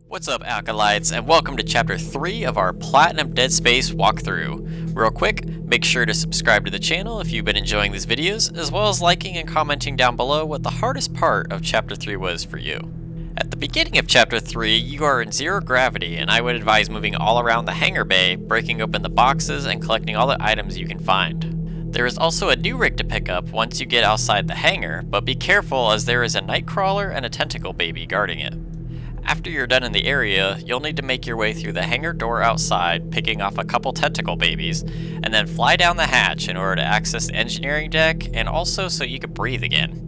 What's up, Acolytes, and welcome to Chapter 3 of our Platinum Dead Space walkthrough. Real quick, make sure to subscribe to the channel if you've been enjoying these videos, as well as liking and commenting down below what the hardest part of Chapter 3 was for you. At the beginning of Chapter 3, you are in zero gravity, and I would advise moving all around the hangar bay, breaking open the boxes, and collecting all the items you can find. There is also a new rig to pick up once you get outside the hangar, but be careful as there is a nightcrawler and a tentacle baby guarding it. After you're done in the area, you'll need to make your way through the hangar door outside, picking off a couple tentacle babies, and then fly down the hatch in order to access the engineering deck, and also so you can breathe again.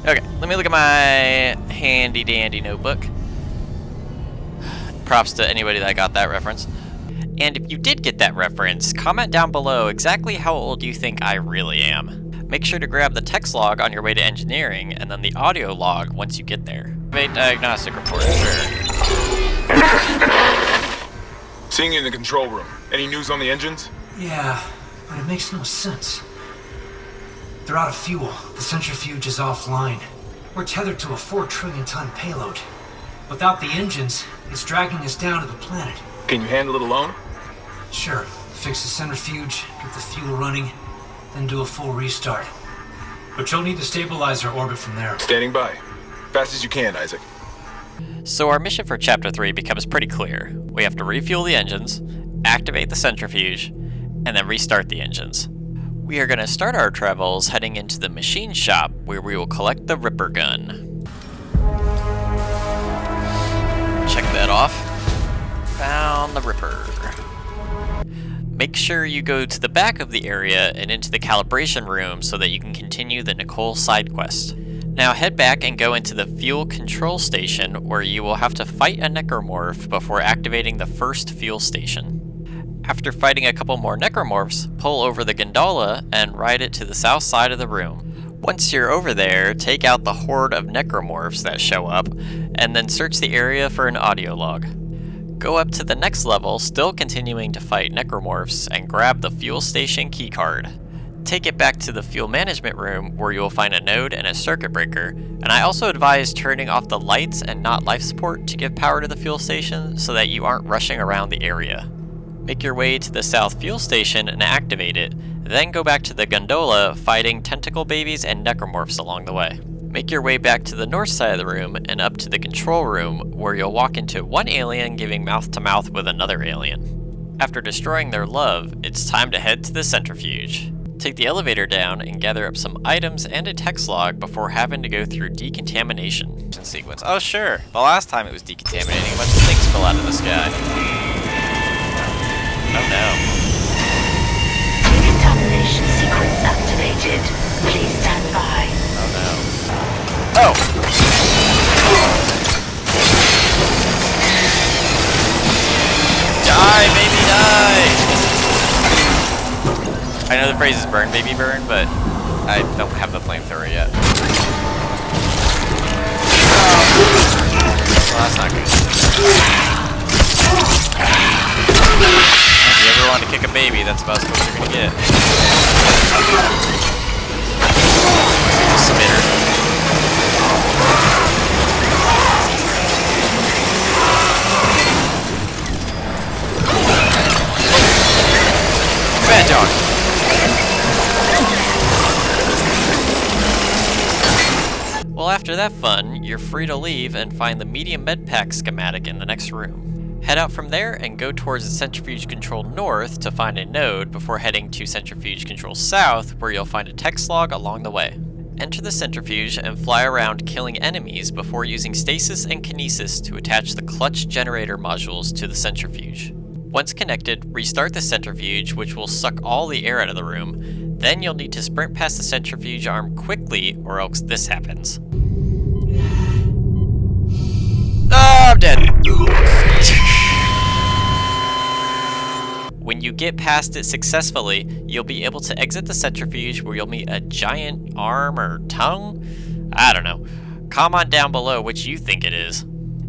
Okay, let me look at my handy dandy notebook. Props to anybody that got that reference. And if you did get that reference, comment down below exactly how old you think I really am. Make sure to grab the text log on your way to engineering, and then the audio log once you get there. Diagnostic report, sure. Seeing you in the control room. Any news on the engines? Yeah, but it makes no sense. They're out of fuel. The centrifuge is offline. We're tethered to a 4 trillion ton payload. Without the engines, it's dragging us down to the planet. Can you handle it alone? Sure. Fix the centrifuge, get the fuel running, then do a full restart. But you'll need to stabilize our orbit from there. Standing by. Fast as you can, Isaac. So our mission for Chapter 3 becomes pretty clear. We have to refuel the engines, activate the centrifuge, and then restart the engines. We are going to start our travels heading into the machine shop, where we will collect the Ripper gun. Check that off. Found the Ripper. Make sure you go to the back of the area and into the calibration room so that you can continue the Nicole side quest. Now head back and go into the fuel control station, where you will have to fight a necromorph before activating the first fuel station. After fighting a couple more necromorphs, pull over the gondola and ride it to the south side of the room. Once you're over there, take out the horde of necromorphs that show up, and then search the area for an audio log. Go up to the next level, still continuing to fight necromorphs, and grab the fuel station keycard. Take it back to the fuel management room, where you will find a node and a circuit breaker, and I also advise turning off the lights and not life support to give power to the fuel station so that you aren't rushing around the area. Make your way to the south fuel station and activate it, then go back to the gondola fighting tentacle babies and necromorphs along the way. Make your way back to the north side of the room and up to the control room, where you'll walk into one alien giving mouth-to-mouth with another alien. After destroying their love, it's time to head to the centrifuge. Take the elevator down and gather up some items and a text log before having to go through decontamination sequence. Oh sure, the last time it was decontaminating, a bunch of things fell out of the sky. Oh no. Decontamination sequence activated. Please stand by. Oh no. Oh! Die, baby, die! I know the phrase is burn, baby, burn, but I don't have the flamethrower yet. Well, that's not good. If you ever want to kick a baby, that's about as close you're gonna get. Spitter. Bad dog. Well, after that fun, you're free to leave and find the medium medpack schematic in the next room. Head out from there and go towards the centrifuge control north to find a node before heading to centrifuge control south, where you'll find a text log along the way. Enter the centrifuge and fly around killing enemies before using stasis and kinesis to attach the clutch generator modules to the centrifuge. Once connected, restart the centrifuge, which will suck all the air out of the room. Then you'll need to sprint past the centrifuge arm quickly, or else this happens. Oh, I'm dead! When you get past it successfully, you'll be able to exit the centrifuge, where you'll meet a giant arm or tongue? I don't know. Comment down below which you think it is.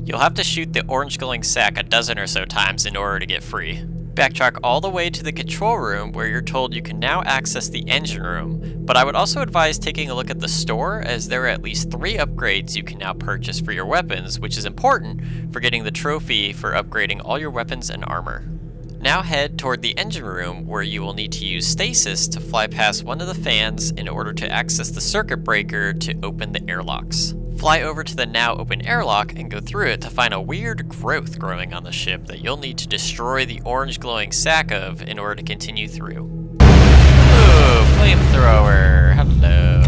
You'll have to shoot the orange glowing sack a dozen or so times in order to get free. Backtrack all the way to the control room where you're told you can now access the engine room, but I would also advise taking a look at the store as there are at least 3 upgrades you can now purchase for your weapons, which is important for getting the trophy for upgrading all your weapons and armor. Now head toward the engine room where you will need to use stasis to fly past one of the fans in order to access the circuit breaker to open the airlocks. Fly over to the now open airlock and go through it to find a weird growth growing on the ship that you'll need to destroy the orange glowing sack of in order to continue through. Ooh, flamethrower, hello.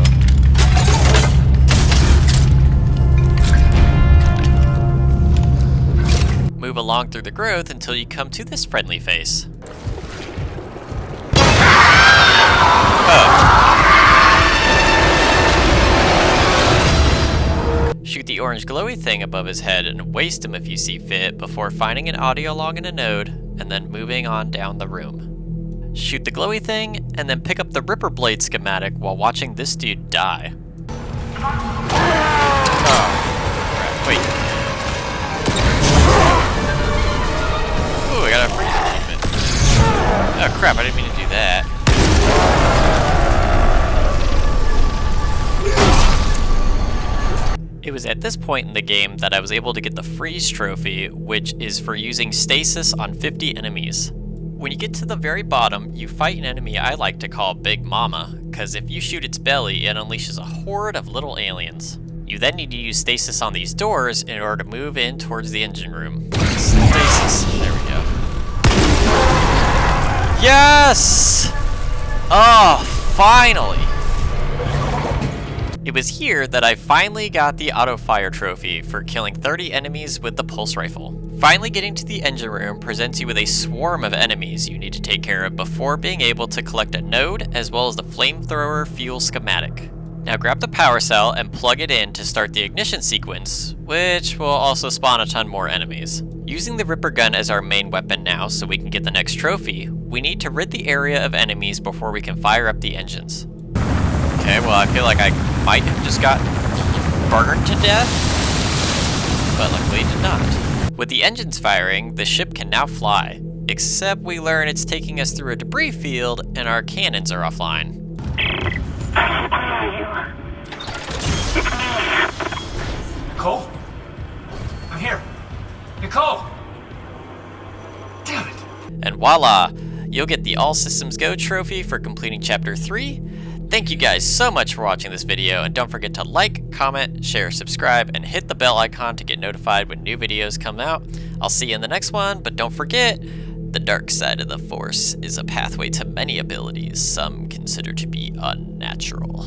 Move along through the growth until you come to this friendly face. Shoot the orange glowy thing above his head and waste him if you see fit before finding an audio log in a node and then moving on down the room. Shoot the glowy thing and then pick up the Ripper Blade schematic while watching this dude die. Oh, crap. Wait. Ooh, I got a freeze achievement. Oh crap, I didn't mean to do that. It was at this point in the game that I was able to get the freeze trophy, which is for using stasis on 50 enemies. When you get to the very bottom, you fight an enemy I like to call Big Mama, because if you shoot its belly, it unleashes a horde of little aliens. You then need to use stasis on these doors in order to move in towards the engine room. Stasis, there we go. Yes! Oh, finally! It was here that I finally got the auto fire trophy for killing 30 enemies with the pulse rifle. Finally getting to the engine room presents you with a swarm of enemies you need to take care of before being able to collect a node as well as the flamethrower fuel schematic. Now grab the power cell and plug it in to start the ignition sequence, which will also spawn a ton more enemies. Using the Ripper gun as our main weapon now so we can get the next trophy, we need to rid the area of enemies before we can fire up the engines. Okay, well I feel like I might have just got burned to death, but luckily it did not. With the engines firing, the ship can now fly, except we learn it's taking us through a debris field and our cannons are offline. Nicole? I'm here. Nicole! Damn it! And voila! You'll get the All Systems Go trophy for completing Chapter 3. Thank you guys so much for watching this video, and don't forget to like, comment, share, subscribe, and hit the bell icon to get notified when new videos come out. I'll see you in the next one, but don't forget, the dark side of the Force is a pathway to many abilities some consider to be unnatural.